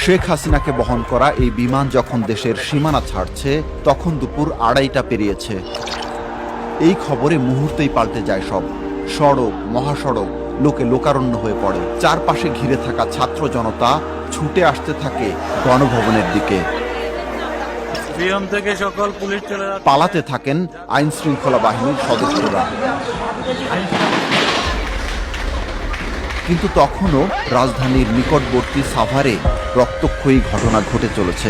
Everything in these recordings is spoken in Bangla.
শেখ হাসিনাকে বহন করা এই বিমান যখন দেশের সীমানা ছাড়ছে তখন দুপুর 2:30টা পেরিয়েছে। এই খবরে মুহূর্তেই পাল্টে যায় সব। সড়ক, মহাসড়ক লোকে লোকারণ্য হয়ে পড়ে। চারপাশে ঘিরে থাকা ছাত্র জনতা ছুটে আসতে থাকে গণভবনের দিকে। পালাতে থাকেন আইন শৃঙ্খলা বাহিনীর সদস্যরা। কিন্তু তখনও রাজধানীর নিকটবর্তী সাভারে রক্তক্ষয়ী ঘটনা ঘটে চলেছে।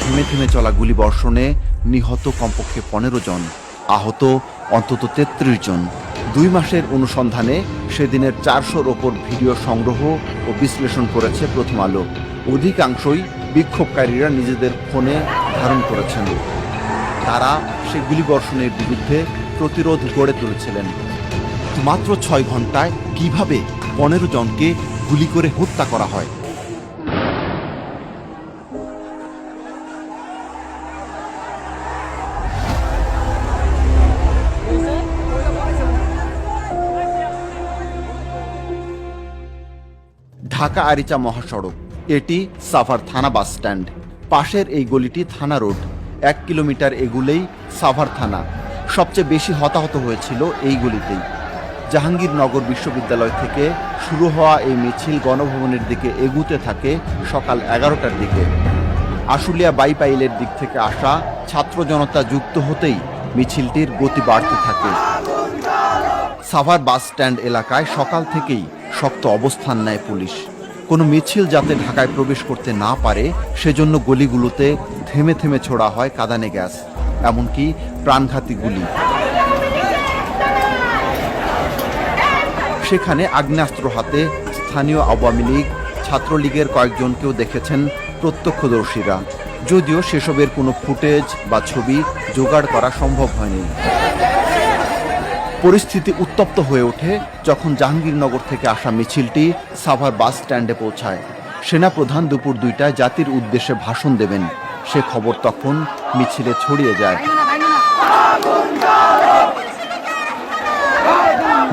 থেমে থেমে চলা গুলিবর্ষণে নিহত কমপক্ষে 15 জন, আহত অন্তত 33 জন। 2 মাসের অনুসন্ধানে সেদিনের 400-র ওপর ভিডিও সংগ্রহ ও বিশ্লেষণ করেছে প্রথম আলো। অধিকাংশই বিক্ষোভকারীরা নিজেদের ফোনে ধারণ করেছেন। তারা সে গুলিবর্ষণের বিরুদ্ধে প্রতিরোধ গড়ে তুলেছিলেন। মাত্র 6 ঘন্টায় কিভাবে 15 জনকে গুলি করে হত্যা করা হয়? ঢাকা আরিচা মহাসড়ক, এটি সাভার থানা বাস স্ট্যান্ড। পাশের এই গলিটি থানা রোড। 1 কিলোমিটার এগুলেই সাভার থানা। সবচেয়ে বেশি হতাহত হয়েছিল এই গলিতেই। জাহাঙ্গীরনগর বিশ্ববিদ্যালয় থেকে শুরু হওয়া এই মিছিল গণভবনের দিকে এগুতে থাকে সকাল 11টার দিকে। আশুলিয়া বাইপাইলের দিক থেকে আসা ছাত্র জনতা যুক্ত হতেই মিছিলটির গতি বাড়তে থাকে। সাভার বাস স্ট্যান্ড এলাকায় সকাল থেকেই শক্ত অবস্থান নেয় পুলিশ। কোনো মিছিল যাতে ঢাকায় প্রবেশ করতে না পারে সেজন্য গলিগুলোতে থেমে থেমে ছোড়া হয় কাঁদানে গ্যাস, এমনকি প্রাণঘাতী গুলি। সেখানে আগ্নেয়াস্ত্র হাতে স্থানীয় আওয়ামী লীগ, ছাত্রলীগের কয়েকজনকেও দেখেছেন প্রত্যক্ষদর্শীরা, যদিও সেসবের কোনো ফুটেজ বা ছবি জোগাড় করা সম্ভব হয়নি। পরিস্থিতি উত্তপ্ত হয়ে ওঠে যখন জাহাঙ্গীরনগর থেকে আসা মিছিলটি সাভার বাস স্ট্যান্ডে পৌঁছায়। সেনাপ্রধান দুপুর 2টায় জাতির উদ্দেশ্যে ভাষণ দেবেন, সে খবর তখন মিছিলে ছড়িয়ে যায়।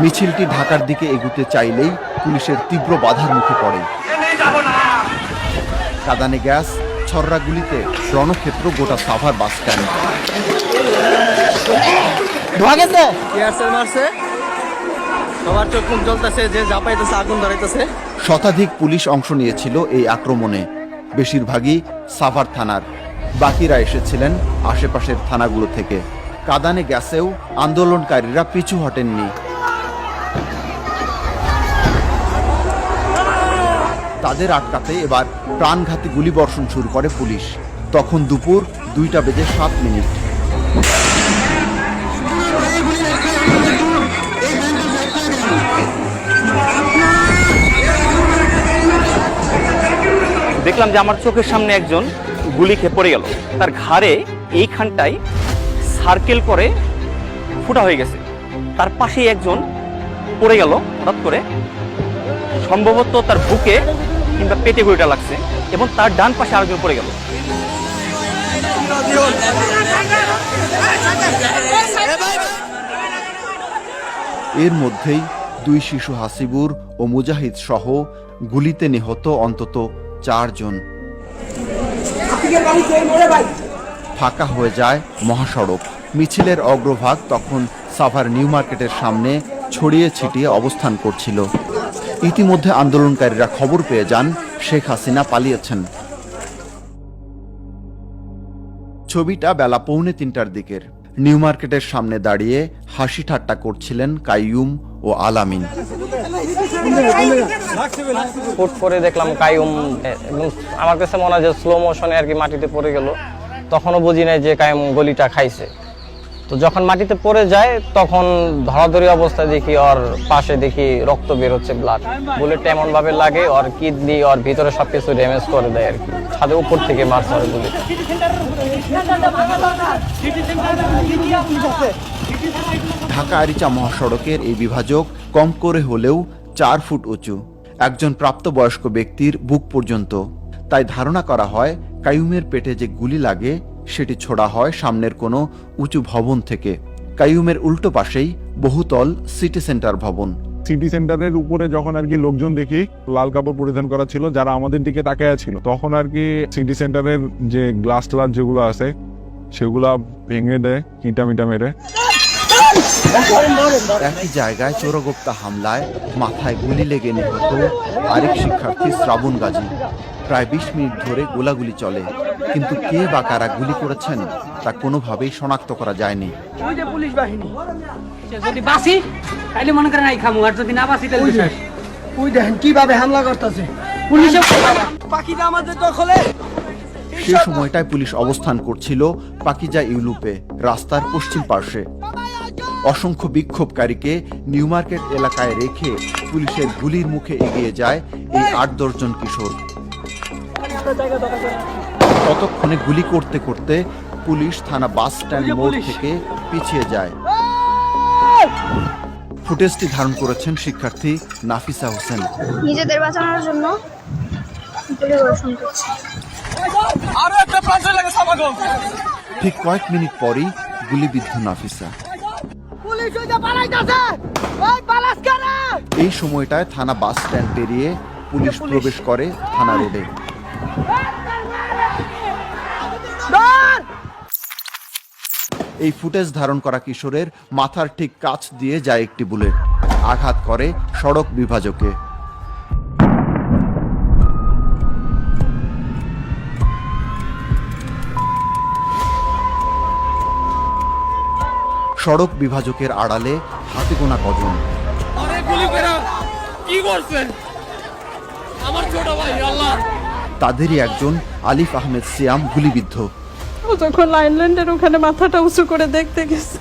মিছিলটি ঢাকার দিকে এগুতে চাইলেই পুলিশের তীব্র বাধার মুখে পড়ে। কাঁদানে গ্যাস, ছররা গুলিতে রণক্ষেত্র গোটা সাভার বাস স্ট্যান্ড। শতাধিক পুলিশ অংশ নিয়েছিল এই আক্রমণে, বেশিরভাগই সাভার থানার। বাকিরা এসেছিলেন আশেপাশের থানাগুলো থেকে। কাঁদানে গ্যাসেও আন্দোলনকারীরা পিছু হটেননি। তাদের আটকাতে এবার প্রাণঘাতী গুলিবর্ষণ শুরু করে পুলিশ। তখন দুপুর 2:07। দেখলাম যে আমার চোখের সামনে একজন গুলি খেয়ে পড়ে গেল। তার ঘাড়ে এইখানটায় সার্কেল করে ফুটা হয়ে গেছে। তার পাশেই একজন পড়ে গেল হঠাৎ করে, সম্ভবত তার বুকে কিংবা পেটে গুলিটা লাগছে, এবং তার ডান পাশে আরেকজন পড়ে গেল। এর মধ্যেই 2 শিশু হাসিবুর ও মুজাহিদ সহ গুলিতে নিহত অন্তত 4 জন। ফাঁকা হয়ে যায় মহাসড়ক। মিছিলের অগ্রভাগ তখন সাভার নিউ মার্কেটের সামনে ছড়িয়ে ছিটিয়ে অবস্থান করছিল। ইতিমধ্যে আন্দোলনকারীরা খবর পেয়ে যান শেখ হাসিনা পালিয়েছেন। ছবিটা বেলা 2:45টার দিকের। নিউ মার্কেটের সামনে দাঁড়িয়ে হাসি ঠাট্টা করছিলেন কাইয়ুম ও আলামিন। ফুট করে দেখলাম কাইয়ুম, এবং আমার কাছে মনে হয় যে স্লো মোশনে আর কি মাটিতে পড়ে গেল। তখনও বুঝি নাই যে কাইয়ুম গলিটা খাইছে। তো যখন মাটিতে পড়ে যায় তখন ধরাধরি অবস্থায় দেখি ওর পাশে দেখি রক্ত বের হচ্ছে, ব্লাড। বুলেট এমন ভাবে লাগে ওর কিডনি, ওর ভিতরে সবকিছু ড্যামেজ করে দেয় আর কি। ছাদের উপর থেকে মারছে ওর বুলেট। ঢাকা আরিচা মহাসড়কের এই বিভাজক কম করে হলেও 4 ফুট উঁচু, একজন প্রাপ্তবয়স্ক ব্যক্তির বুক পর্যন্ত। তাই ধারণা করা হয় কাইয়ুমের পেটে যে গুলি লাগে সেটি ছোড়া হয় সামনের কোনো উঁচু ভবন থেকে। কাইয়ুমের উল্টো পাশেই বহুতল সিটি সেন্টার ভবন। সিটি সেন্টারের উপরে যখন আর কি লোকজন দেখি লাল কাপড় পরিধান করা ছিল, যারা আমাদের দিকে তাকায়া ছিল, তখন আর কি সিটি সেন্টারের যে গ্লাস টাস যেগুলো আছে সেগুলা ভেঙে দেয় ইটা মিটা মেরে। একই জায়গায় চোরগোপ্তা হামলায় মাথায় গুলি লেগে নিহত আরেক শিক্ষার্থী শ্রাবণ গাজী। প্রায় 20 মিনিট ধরে গোলাগুলি চলে, কিন্তু কে বা কারা গুলি করেছেন তা কোনোভাবেই শনাক্ত করা যায়নি। ওই যে পুলিশ বাহিনী, যদি বাসি তাইলে মনে করেন এই খামু, আর যদি না বাসি তাহলে শেষ। ওই দেখেন কিভাবে হামলা করতেছে পুলিশে। পাখিটা আমাদের দখলে। সে সময়টায় পুলিশ অবস্থান করছিল পাকিজা ইউলুপে, রাস্তার পশ্চিম পার্শ্বে। অসংখ্য বিক্ষোভকারীকে নিউ মার্কেট এলাকায় রেখে পুলিশের গুলির মুখে এগিয়ে যায় এই 8-10 জন কিশোর। ততক্ষণে গুলি করতে করতে পুলিশ থানা বাস স্ট্যান্ড মোড় থেকে পিছিয়ে যায়। ফুটেজটি ধারণ করেছেন শিক্ষার্থী নাফিসা হোসেন। নিজেদের বাঁচানোর জন্য পরিদর্শন করছে। ঠিক কয়েক মিনিট পরই গুলিবিদ্ধ নাফিসা। এই সময়টায় থানা বাস স্ট্যান্ড পেরিয়ে পুলিশ প্রবেশ করে থানা রোডে। এই ফুটেজ ধারণ করা কিশোরের মাথার ঠিক কাছ দিয়ে যায় একটি বুলেট, আঘাত করে সড়ক বিভাজকে। সড়ক বিভাজকের আড়ালে হাতে গোনা কজন। তাদেরই একজন আলিফ আহমেদ সিয়াম গুলিবিদ্ধ। ও যখন লাইনল্যান্ডের ওখানে মাথাটা উঁচু করে দেখতে গেছে,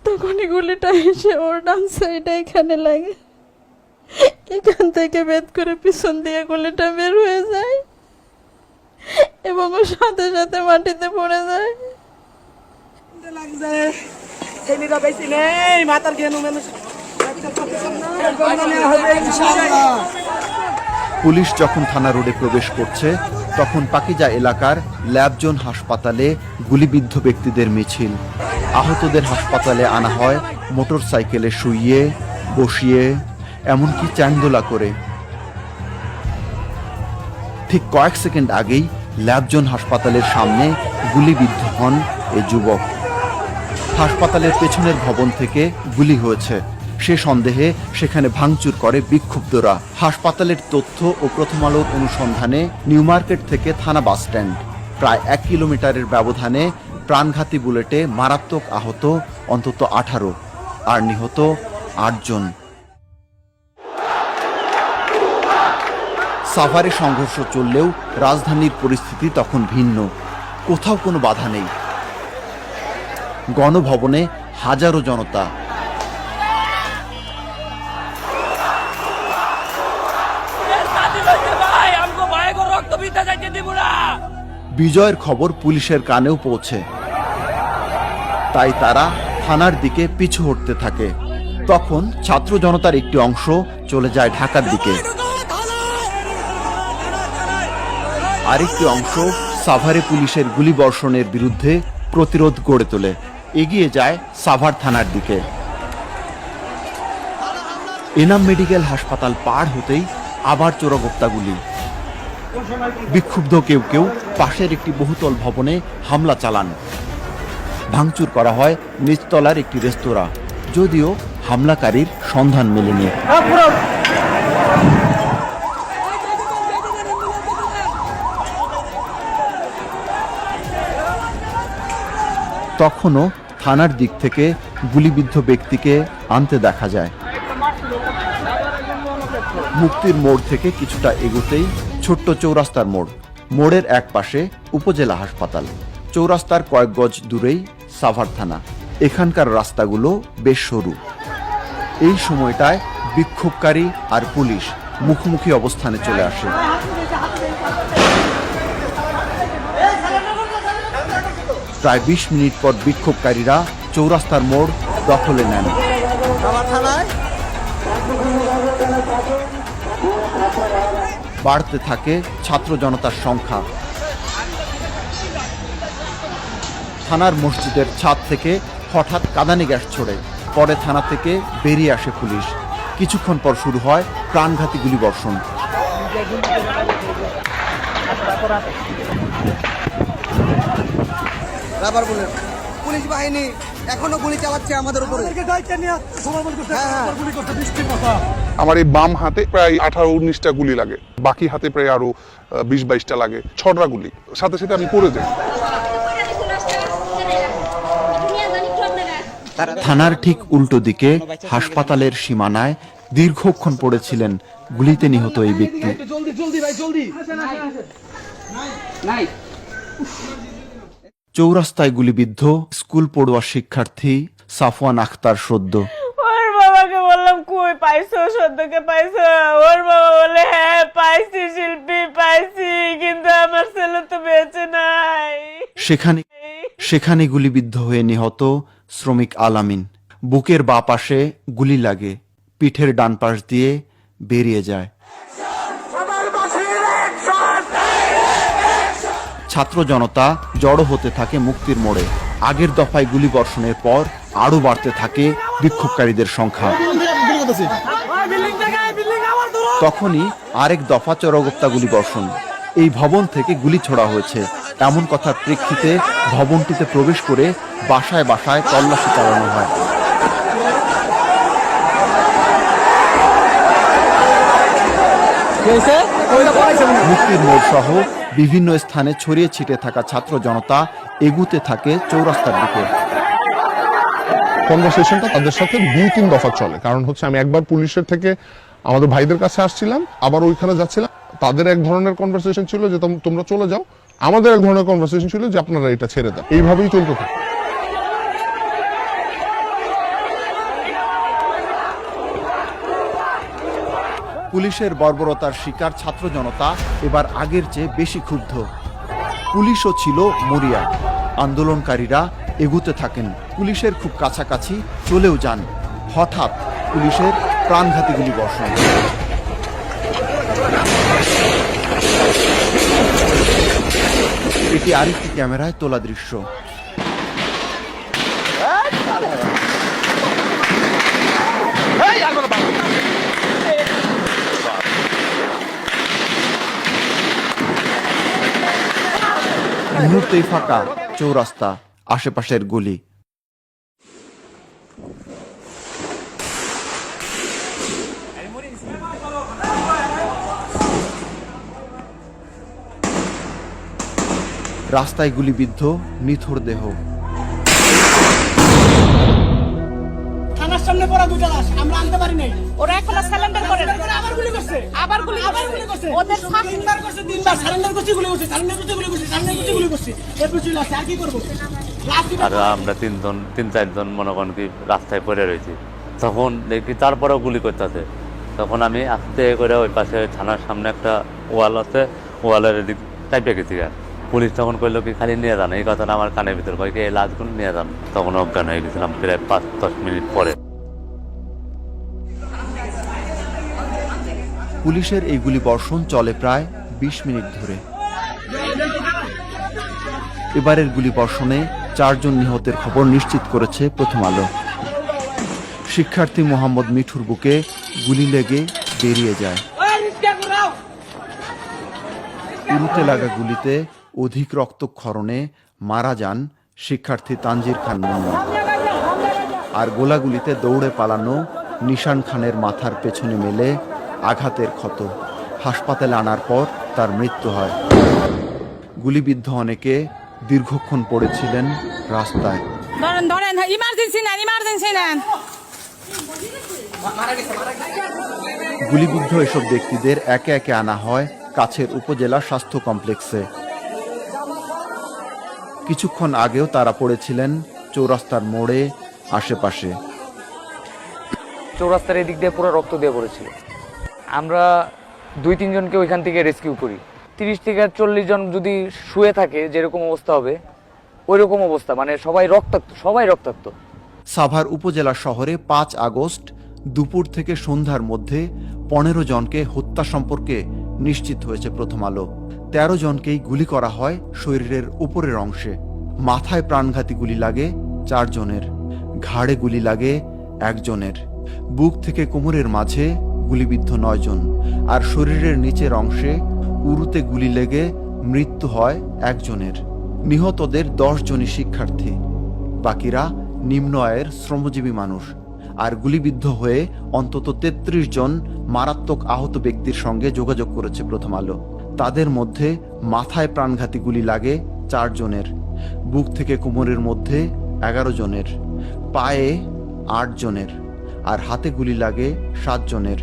তখনই গুলিটা এসে ওর ডান সাইডে এখানে লাগে। এখান থেকে বেদ করে পিছন দিয়ে গুলিটা বের হয়ে যায় এবং ওর সাথে সাথে মাটিতে পড়ে যায়। পুলিশ যখন থানা রোডে প্রবেশ করছে, তখন পাকিজা এলাকার ল্যাবজোন হাসপাতালে গুলিবিদ্ধ ব্যক্তিদের মিছিল। আহতদের হাসপাতালে আনা হয় মোটর সাইকেলে শুইয়ে, বসিয়ে, এমনকি চ্যাংদোলা করে। ঠিক কয়েক সেকেন্ড আগেই ল্যাবজোন হাসপাতালের সামনে গুলিবিদ্ধ হন এই যুবক। হাসপাতালের পেছনের ভবন থেকে গুলি হয়েছে, সে সন্দেহে সেখানে ভাঙচুর করে বিক্ষুব্ধরা। হাসপাতালের তথ্য ও প্রথম আলোর অনুসন্ধানে নিউ মার্কেট থেকে থানা বাস স্ট্যান্ড প্রায় 1 কিলোমিটারের ব্যবধানে প্রাণঘাতী বুলেটে মারাত্মক আহত অন্তত 18 আর নিহত 8 জন। সাভারে সংঘর্ষ চললেও রাজধানীর পরিস্থিতি তখন ভিন্ন। কোথাও কোনো বাধা নেই। গণভবনে হাজারো জনতা। বিজয়ের খবর পুলিশের কানেও পৌঁছে, তাই তারা থানার দিকে পিছু হটতে থাকে। তখন ছাত্র জনতার একটি অংশ চলে যায় ঢাকার দিকে, আরেকটি অংশ সাভারে পুলিশের গুলিবর্ষণের বিরুদ্ধে প্রতিরোধ গড়ে তোলে, এগিয়ে যায় সাভার থানার দিকে। এনাম মেডিকেল হাসপাতাল পার হতেই আবার চোরাগোপ্তা গুলি। বিক্ষুব্ধ কেউ কেউ পাশের একটি বহুতল ভবনে হামলা চালান। ভাঙচুর করা হয় নিচতলার একটি রেস্তোরাঁ, যদিও হামলাকারীর সন্ধান মেলেনি। তখনও থানার দিক থেকে গুলিবিদ্ধ ব্যক্তিকে আনতে দেখা যায়। মুক্তির মোড় থেকে কিছুটা এগোতেই ছোট্ট চৌরাস্তার মোড়। মোড়ের এক পাশে উপজেলা হাসপাতাল, চৌরাস্তার কয়েক গজ দূরেই সাভার থানা। এখানকার রাস্তাগুলো বেশ সরু। এই সময়টায় বিক্ষোভকারী আর পুলিশ মুখোমুখি অবস্থানে চলে আসে। প্রায় 20 মিনিট পর বিক্ষোভকারীরা চৌরাস্তার মোড় দখলে নেন। বাড়তে থাকে ছাত্র জনতার সংখ্যা। থানার মসজিদের ছাদ থেকে হঠাৎ কাঁদানে গ্যাস ছোড়ে, পরে থানা থেকে বেরিয়ে আসে পুলিশ। কিছুক্ষণ পর শুরু হয় প্রাণঘাতী গুলিবর্ষণ। পুলিশ বাহিনী এখনো গুলি চালাচ্ছে আমাদের উপরে। আমার এই বাম হাতে প্রায় 18-19টা গুলি লাগে, বাকি হাতে প্রায় আরো 20-22টা লাগে, 6টা গুলি। সাথে সাথে আমি পড়ে যাই। থানার ঠিক উল্টো দিকে হাসপাতালের সীমানায় দীর্ঘক্ষণ পড়েছিলেন গুলিতে নিহত এই ব্যক্তি। চৌরাস্তায় গুলিবিদ্ধ স্কুল পড়ুয়া শিক্ষার্থী সাফওয়ান আখতার সদ্য। ওর বাবাকে বললাম কই পাইছো, সদ্যকে পাইছো? ওর বাবা বলে হ্যাঁ পাইছি শিল্পী, পাইছি, কিন্তু আমার ছেলে তো বেঁচে নাই। সেখানে গুলিবিদ্ধ হয়ে নিহত শ্রমিক আলামিন। বুকের বাঁ পাশে গুলি লাগে, পিঠের ডান পাশ দিয়ে বেরিয়ে যায়। ছাত্র জনতা জড়ো হতে থাকে মুক্তির মোড়ে। আগের দফায় গুলিবর্ষণের পর আরো বাড়তে থাকে বিক্ষোভকারীদের সংখ্যা। তখনই আরেক দফা চরগোপ্তা গুলিবর্ষণ। এই ভবন থেকে গুলি ছোড়া হয়েছে এমন কথার প্রেক্ষিতে ভবনটিতে প্রবেশ করে বাসায় বাসায় তল্লাশি চালানো হয়। মুক্তির মোড় সহ বিভিন্ন স্থানে ছড়িয়ে ছিটে থাকা ছাত্র জনতা এগুতে থাকে চৌরাস্তার দিকে। কনভারসেশনটা তাদের সাথে 2-3 দফা চলে। কারণ হচ্ছে আমি একবার পুলিশের থেকে আমাদের ভাইদের কাছে আসছিলাম, আবার ওইখানে যাচ্ছিলাম। তাদের এক ধরনের কনভারসেশন ছিল যে তোমরা চলে যাও, আমাদের এক ধরনের কনভারসেশন ছিল যে আপনারা এটা ছেড়ে দেন। এইভাবেই চলতে থাকে। পুলিশের বর্বরতার শিকার ছাত্র জনতা এবার আগের চেয়ে বেশি ক্ষুব্ধ। পুলিশও ছিল মরিয়া। আন্দোলনকারীরা এগুতে থাকেন, পুলিশের খুব কাছাকাছি চলেও যান। হঠাৎ পুলিশের প্রাণঘাতী গুলিবর্ষণ। এটি আরেকটি ক্যামেরায় তোলা দৃশ্য। মুহূর্তেই ফাঁকা চৌরাস্তা, আশেপাশের গুলি। রাস্তায় গুলিবিদ্ধ নিথর দেহ। থানার সামনে পড়া দুটো লাশ আমরা আনতে পারি নাই। ওরা এখনো সারেন্ডার করে না। আবার গুলি করছে, আবার গুলি করছে। ওদের সারেন্ডার করছে, তিনবার সারেন্ডার করছে, গুলি করছে, সারেন্ডার করছে, গুলি করছে, সারেন্ডার করছে, গুলি করছে। এরপর চলে আসছে, আর কি করবো? আর আমরা 3-4 মনে করেন কি রাস্তায় পড়ে রয়েছি। তখন দেখি তারপরেও গুলি করতেছে। তখন আমি আস্তে করে ওই পাশে থানার সামনে একটা ওয়াল আছে, ওয়ালের এদিক টাইপে গেছি। আর পুলিশ তখন কইলো কি খালি নিয়ে যান, এই কথাটা আমার কানের ভিতর কয় কি এই লাশগুলো নিয়ে যান। তখন অজ্ঞান হয়ে গেছিলাম প্রায় 5-10 মিনিট পরে। পুলিশের এই গুলিবর্ষণ চলে প্রায় 20 মিনিট ধরে। এবারের গুলিবর্ষণে 4 জন নিহতের খবর নিশ্চিত করেছে প্রথম আলো। শিক্ষার্থী মোহাম্মদ মিঠুর বুকে গুলি লেগে বেরিয়ে যায়। উরুতে লাগা গুলিতে অধিক রক্তক্ষরণে মারা যান শিক্ষার্থী তানজির খান মুন্না। আর গোলাগুলিতে দৌড়ে পালানো নিশান খানের মাথার পেছনে মেলে আঘাতের ক্ষত। হাসপাতালে আনার পর তার মৃত্যু হয়। গুলিবিদ্ধ অনেকে দীর্ঘক্ষণ পড়েছিলেন রাস্তায়। ধরেন ইমার্জেন্সি নেন। গুলিবিদ্ধ এসব ব্যক্তিদের একে একে আনা হয় কাছের উপজেলা স্বাস্থ্য কমপ্লেক্সে। কিছুক্ষণ আগেও তারা পড়েছিলেন চৌরাস্তার মোড়ে আশেপাশে। চৌরাস্তার এদিক দিয়ে পুরো রক্ত দিয়ে পড়েছিল। আমরা 2-3 জনকে ওইখান থেকে রেস্কিউ করি। 30 থেকে 40 জন যদি শুয়ে থাকে যেরকম অবস্থা হবে ওই রকম অবস্থা, মানে সবাই রক্তাক্ত। সাভার উপজেলা শহরে 5 আগস্ট দুপুর থেকে সন্ধ্যার মধ্যে 15 জনকে হত্যা সম্পর্কে নিশ্চিত হয়েছে প্রথম আলো। 13 জনকেই গুলি করা হয় শরীরের উপরের অংশে। মাথায় প্রাণঘাতী গুলি লাগে 4 জনের, ঘাড়ে গুলি লাগে একজনের। বুক থেকে কোমরের মাঝে গুলিবিদ্ধ 9 জন, আর শরীরের নিচের অংশে উরুতে গুলি লেগে মৃত্যু হয় একজনের। নিহতদের 10 জনই শিক্ষার্থী, বাকিরা নিম্ন আয়ের শ্রমজীবী মানুষ। আর গুলিবিদ্ধ হয়ে অন্তত 33 জন মারাত্মক আহত ব্যক্তির সঙ্গে যোগাযোগ করেছে প্রথম আলো। তাদের মধ্যে মাথায় প্রাণঘাতী গুলি লাগে 4 জনের, বুক থেকে কোমরের মধ্যে 11 জনের, পায়ে 8 জনের, আর হাতে গুলি লাগে 7 জনের।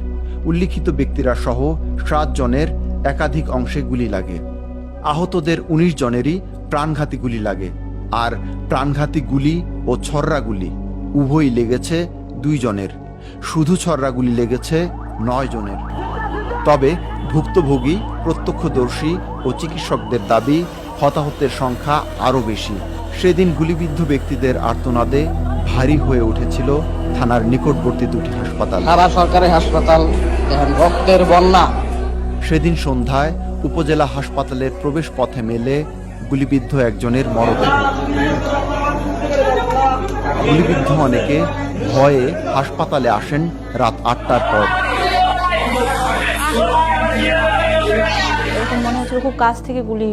উল্লিখিত ব্যক্তিরা সহ 7 জনের একাধিক অংশে গুলি লাগে। আহতদের 19 জনেরই প্রাণঘাতী গুলি লাগে, আর প্রাণঘাতী গুলি ও ছররা গুলি উভয়ই লেগেছে 2 জনের। শুধু ছররা গুলি লেগেছে 9 জনের। তবে ভুক্তভোগী, প্রত্যক্ষদর্শী ও চিকিৎসকদের দাবি হতাহতের সংখ্যা আরও বেশি। সেদিন গুলিবিদ্ধ ব্যক্তিদের আর্তনাদে ভারী হয়ে উঠেছিল থানার নিকটবর্তী 2টি হাসপাতাল। সারা সরকারি হাসপাতাল রক্তের বন্যা। সেদিন সন্ধ্যায় উপজেলা হাসপাতালের প্রবেশ পথে মেলে গুলিবিদ্ধ একজনের মরদেহ। গুলিবিদ্ধ অনেকে ভয়ে হাসপাতালে আসেন রাত 8টার পর। এরকম মনে হচ্ছিল খুব কাছ থেকে গুলি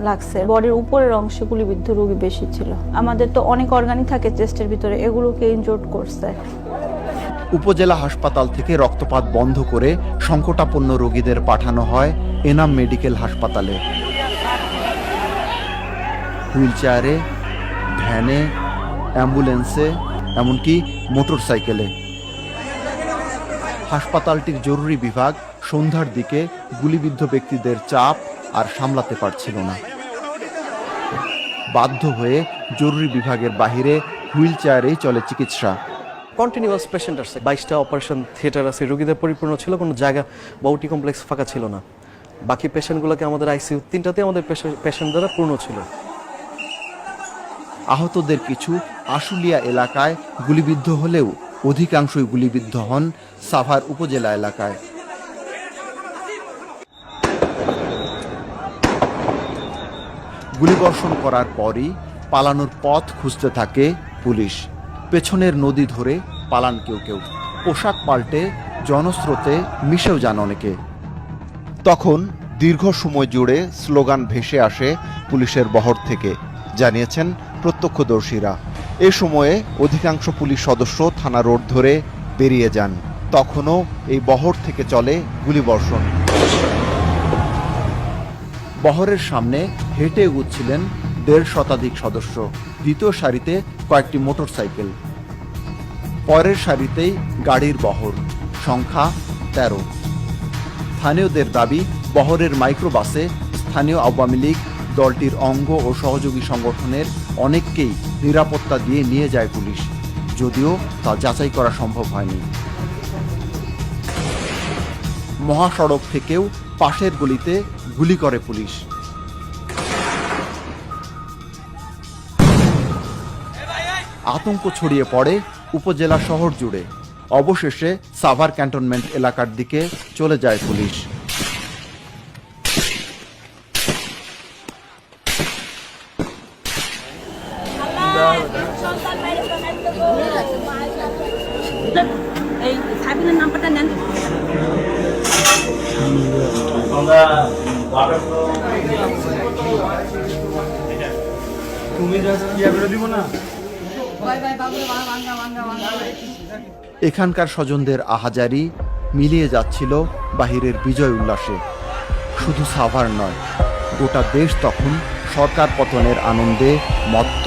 লাগছে। বডির উপরের অংশে গুলিবিদ্ধ রোগী বেশি ছিল। আমাদের তো অনেক অর্গানই থাকে চেস্টের ভিতরে, এগুলোকে ইনজোর্ড করছে। উপজেলা হাসপাতাল থেকে রক্তপাত বন্ধ করে সংকটাপন্ন রোগীদের পাঠানো হয় এনাম মেডিকেল হাসপাতালে। হুইলচেয়ারে, ভ্যানে, অ্যাম্বুলেন্সে, এমনকি মোটরসাইকেলে। হাসপাতালটির জরুরি বিভাগ সন্ধ্যার দিকে গুলিবিদ্ধ ব্যক্তিদের চাপ আর সামলাতে পারছিল না। বাধ্য হয়ে জরুরি বিভাগের বাহিরে হুইলচেয়ারেই চলে চিকিৎসা। কন্টিনিউয়াস পেশেন্ট আসছে, 22টা অপারেশন থিয়েটার আছে, রোগীদের পরিপূর্ণ ছিল, কোনো জায়গা বা ওটি কমপ্লেক্স ফাঁকা ছিল না। বাকি পেশেন্টগুলোকে আমাদের আইসিইউ 3টাতে আমাদের পেশেন্ট দ্বারা পূর্ণ ছিল। আহতদের কিছু আশুলিয়া এলাকায় গুলিবিদ্ধ হলেও অধিকাংশই গুলিবিদ্ধ হন সাভার উপজেলা এলাকায়। গুলিবর্ষণ করার পরই পালানোর পথ খুঁজতে থাকে পুলিশ। পেছনের নদী ধরে পালান কেউ কেউ, পোশাক পাল্টে জনস্রোতে মিশেও যান অনেকে। তখন দীর্ঘ সময় জুড়ে স্লোগান ভেসে আসে পুলিশের বহর থেকে, জানিয়েছেন প্রত্যক্ষদর্শীরা। এ সময়ে অধিকাংশ পুলিশ সদস্য থানা রোড ধরে বেরিয়ে যান। তখনও এই বহর থেকে চলে গুলিবর্ষণ। বহরের সামনে হেঁটে এগুচ্ছিলেন 1.5 শতাধিক সদস্য। দ্বিতীয় সারিতে কয়েকটি মোটরসাইকেল, পরের সারিতেই গাড়ির বহর, সংখ্যা 13। স্থানীয়দের দাবি, বহরের মাইক্রোবাসে স্থানীয় আওয়ামী লীগ দলটির অঙ্গ ও সহযোগী সংগঠনের অনেককেই নিরাপত্তা দিয়ে নিয়ে যায় পুলিশ, যদিও তা যাচাই করা সম্ভব হয়নি। মহাসড়ক থেকেও পাশের গলিতে গুলি করে পুলিশ। আতঙ্ক ছড়িয়ে পড়ে উপজেলা শহর জুড়ে। অবশেষে সাভার ক্যান্টনমেন্ট এলাকার দিকে চলে যায় পুলিশ। এই সাবিনের নাম্বারটা নেন। এখানকার স্বজনদের আহাজারি মিলিয়ে যাচ্ছিল বাহিরের বিজয় উল্লাসে। শুধু সাভার নয়, গোটা দেশ তখন সরকার পতনের আনন্দে মত্ত।